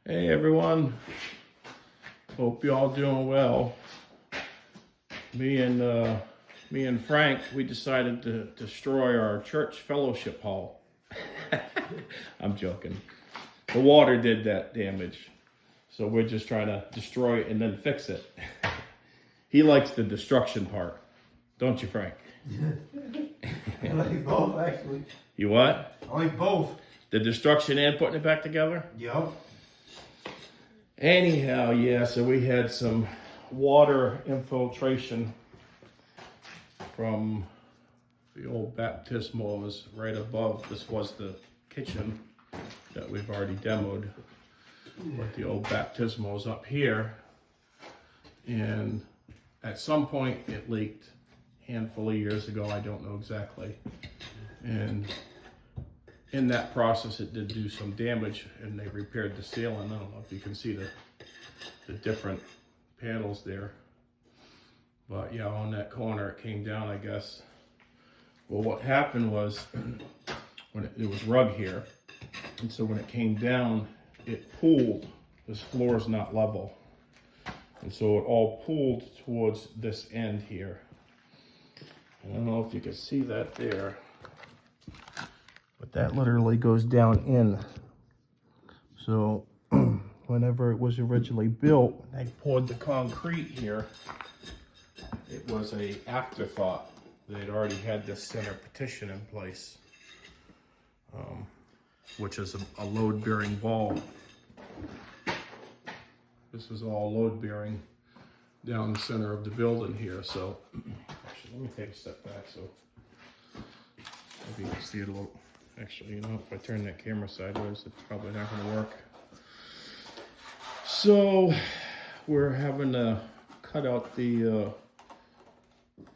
Hey everyone, hope you all doing well. Me and Frank, we decided to destroy our church fellowship hall. I'm joking. The water did that damage, so we're just trying to destroy it and then fix it. He likes the destruction part, don't you, Frank? I like both, actually. You what? I like both. The destruction and putting it back together? Yup. Anyhow, yeah, so we had some water infiltration from the old baptismal. Was right above. This was the kitchen that we've already demoed, but the old baptismal is up here, and at some point it leaked a handful of years ago. I don't know exactly, and in that process it did do some damage, and they repaired the ceiling. I don't know if you can see the different panels there, but yeah, on that corner it came down, I guess. Well, what happened was when it was rug here, and so when it came down it pooled. This floor is not level, and so it all pooled towards this end here. I don't know if you can see that there, but that literally goes down in. So whenever it was originally built, they poured the concrete here. It was a afterthought. They'd already had this center partition in place, which is a load-bearing wall. This is all load-bearing down the center of the building here. So actually, let me take a step back so maybe you can see it a little. Actually, you know, if I turn that camera sideways, it's probably not going to work. So we're having to cut out the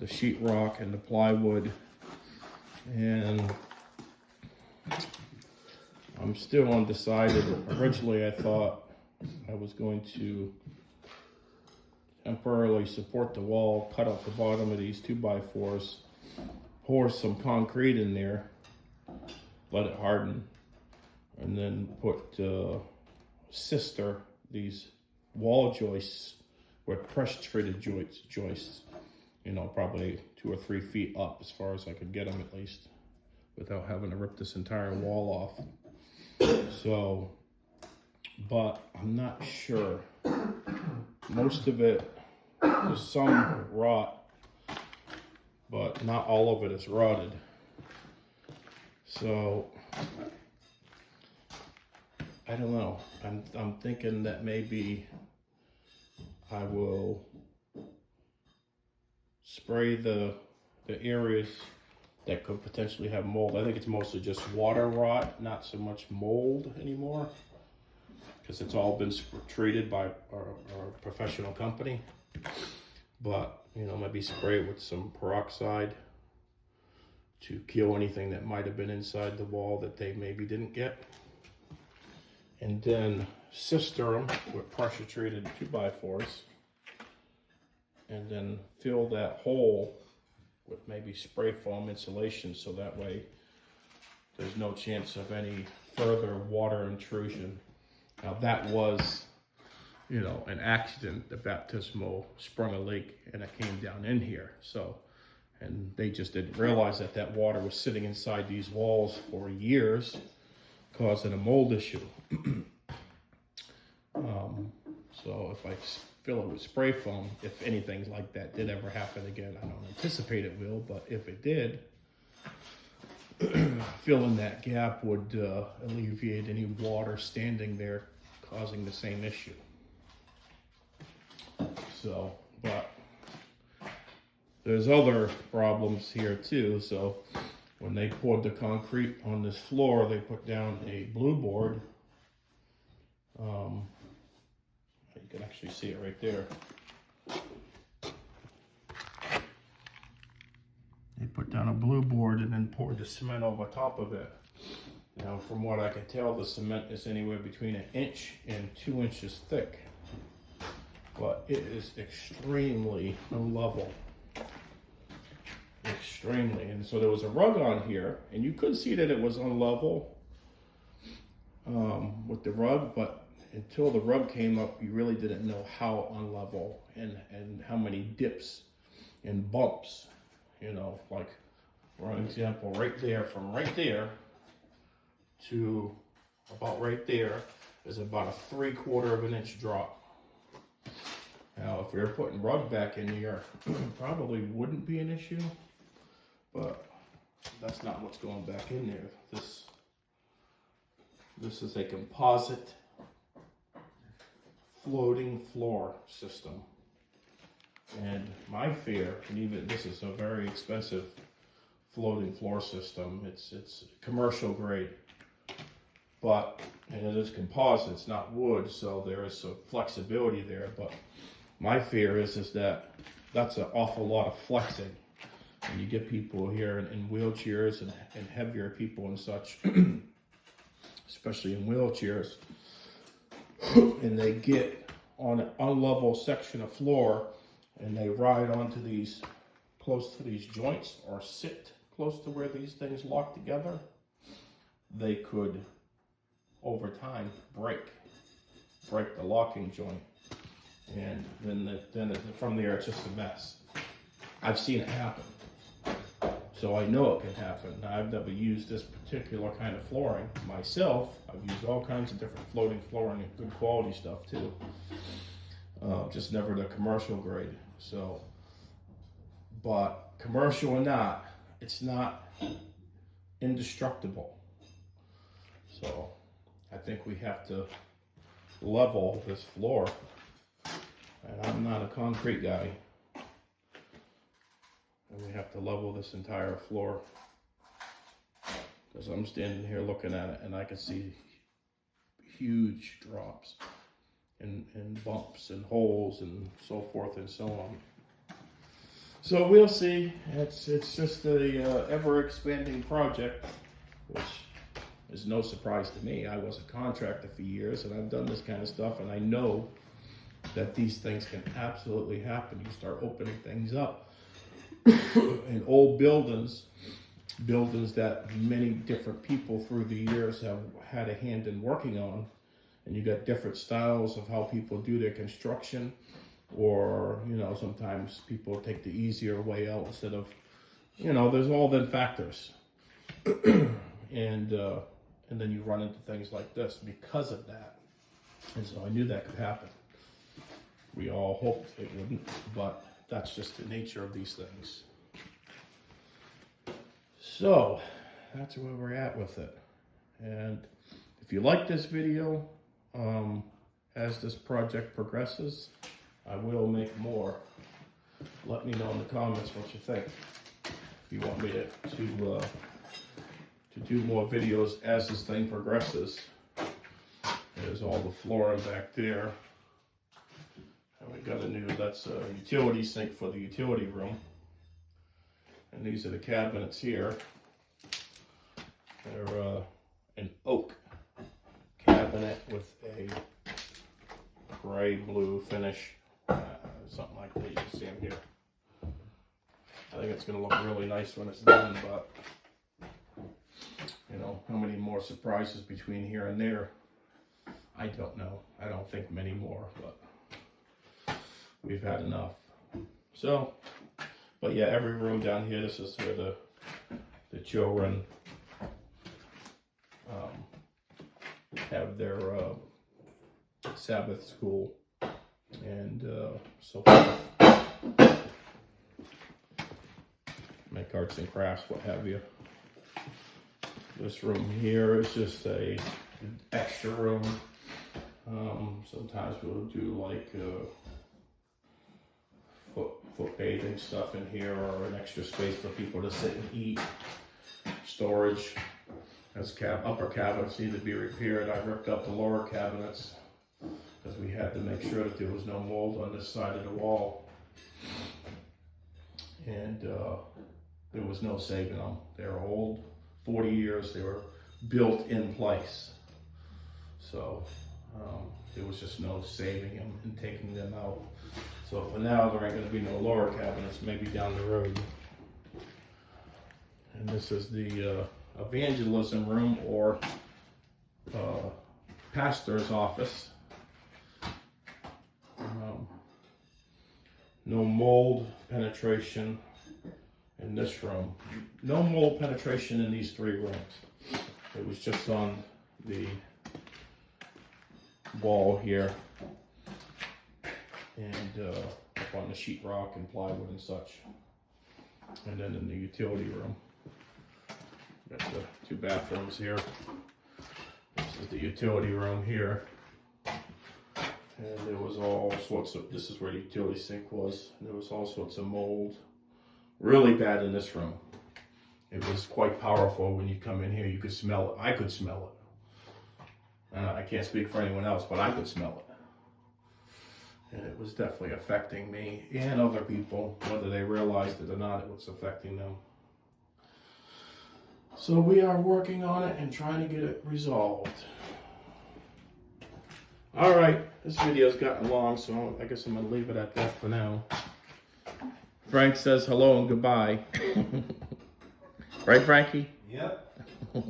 sheetrock and the plywood, and I'm still undecided. Originally, I thought I was going to temporarily support the wall, cut out the bottom of these 2x4s, pour some concrete in there, let it harden, and then put sister these wall joists with pressure treated joists, you know, probably 2 or 3 feet up as far as I could get them, at least, without having to rip this entire wall off. So, but I'm not sure. Most of it, there's some rot, but not all of it is rotted. So I don't know. I'm thinking that maybe I will spray the areas that could potentially have mold. I think it's mostly just water rot, not so much mold anymore, because it's all been treated by our professional company. But you know, maybe spray it with some peroxide to kill anything that might have been inside the wall that they maybe didn't get. And then sister them with pressure treated 2x4s, and then fill that hole with maybe spray foam insulation, so that way there's no chance of any further water intrusion. Now that was, you know, an accident. The baptismal sprung a leak and it came down in here. So, and they just didn't realize that that water was sitting inside these walls for years, causing a mold issue. So if I fill it with spray foam, if anything like that did ever happen again, I don't anticipate it will, but if it did, filling that gap would alleviate any water standing there causing the same issue. So, but there's other problems here too. So when they poured the concrete on this floor, they put down a blue board. You can actually see it right there. They put down a blue board and then poured the cement over top of it. Now, from what I can tell, the cement is anywhere between 1 inch and 2 inches thick, but it is extremely unlevel. Extremely. And so there was a rug on here, and you could see that it was unlevel with the rug, but until the rub came up, you really didn't know how unlevel and how many dips and bumps, you know, like for an example, right there, from right there to about right there is about a 3/4 of an inch drop. Now, if we were putting rub back in here, probably wouldn't be an issue, but that's not what's going back in there. This is a composite floating floor system. And my fear, and even this is a very expensive floating floor system, it's commercial grade, but and it is composite, it's not wood, so there is some flexibility there. But my fear is that that's an awful lot of flexing, and you get people here in wheelchairs and heavier people and such, especially in wheelchairs, and they get on an unlevel section of floor and they ride onto these, close to these joints, or sit close to where these things lock together, they could, over time, break the locking joint. And then from there, it's just a mess. I've seen it happen, so I know it can happen. Now, I've never used this particular kind of flooring myself. I've used all kinds of different floating flooring and good quality stuff too. Just never the commercial grade. So, but commercial or not, it's not indestructible. So, I think we have to level this floor. And I'm not a concrete guy. And we have to level this entire floor. Because I'm standing here looking at it and I can see huge drops and bumps and holes and so forth and so on. So we'll see. It's just a ever expanding project, which is no surprise to me. I was a contractor for years and I've done this kind of stuff, and I know that these things can absolutely happen. You start opening things up in old buildings that many different people through the years have had a hand in working on, and you got different styles of how people do their construction, or, you know, sometimes people take the easier way out instead of, you know, there's all them factors. And then you run into things like this because of that. And so I knew that could happen. We all hoped it wouldn't, but that's just the nature of these things. So that's where we're at with it. And if you like this video, as this project progresses, I will make more. Let me know in the comments what you think. If you want me to do more videos as this thing progresses. There's all the flooring back there. And we got that's a utility sink for the utility room. And these are the cabinets here. They're an oak cabinet with a gray-blue finish, something like that. You can see them here. I think it's going to look really nice when it's done, but you know, how many more surprises between here and there? I don't know. I don't think many more, but we've had enough. So, but yeah, every room down here, this is where the children have their Sabbath school and so forth. Make arts and crafts, what have you. This room here is just a extra room. Sometimes we'll do like foot bathing stuff in here, or an extra space for people to sit and eat. Storage. As upper cabinets need to be repaired, I ripped up the lower cabinets because we had to make sure that there was no mold on this side of the wall. And there was no saving them. They're old, 40 years, they were built in place. So there was just no saving them and taking them out. So for now, there ain't going to be no lower cabinets, maybe down the road. And this is the evangelism room, or pastor's office. no mold penetration in this room. No mold penetration in these 3 rooms. It was just on the wall here and up on the sheetrock and plywood and such. And then in the utility room, got the 2 bathrooms here. This is the utility room here. And there was all sorts of, this is where the utility sink was. There was all sorts of mold. Really bad in this room. It was quite powerful when you come in here. You could smell it. I could smell it. I can't speak for anyone else, but I could smell it. And it was definitely affecting me and other people, whether they realized it or not, it was affecting them. So we are working on it and trying to get it resolved. All right, this video's gotten long, so I guess I'm gonna leave it at that for now. Frank says hello and goodbye. Right, Frankie? Yep. All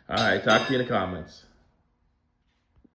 right, talk to you in the comments.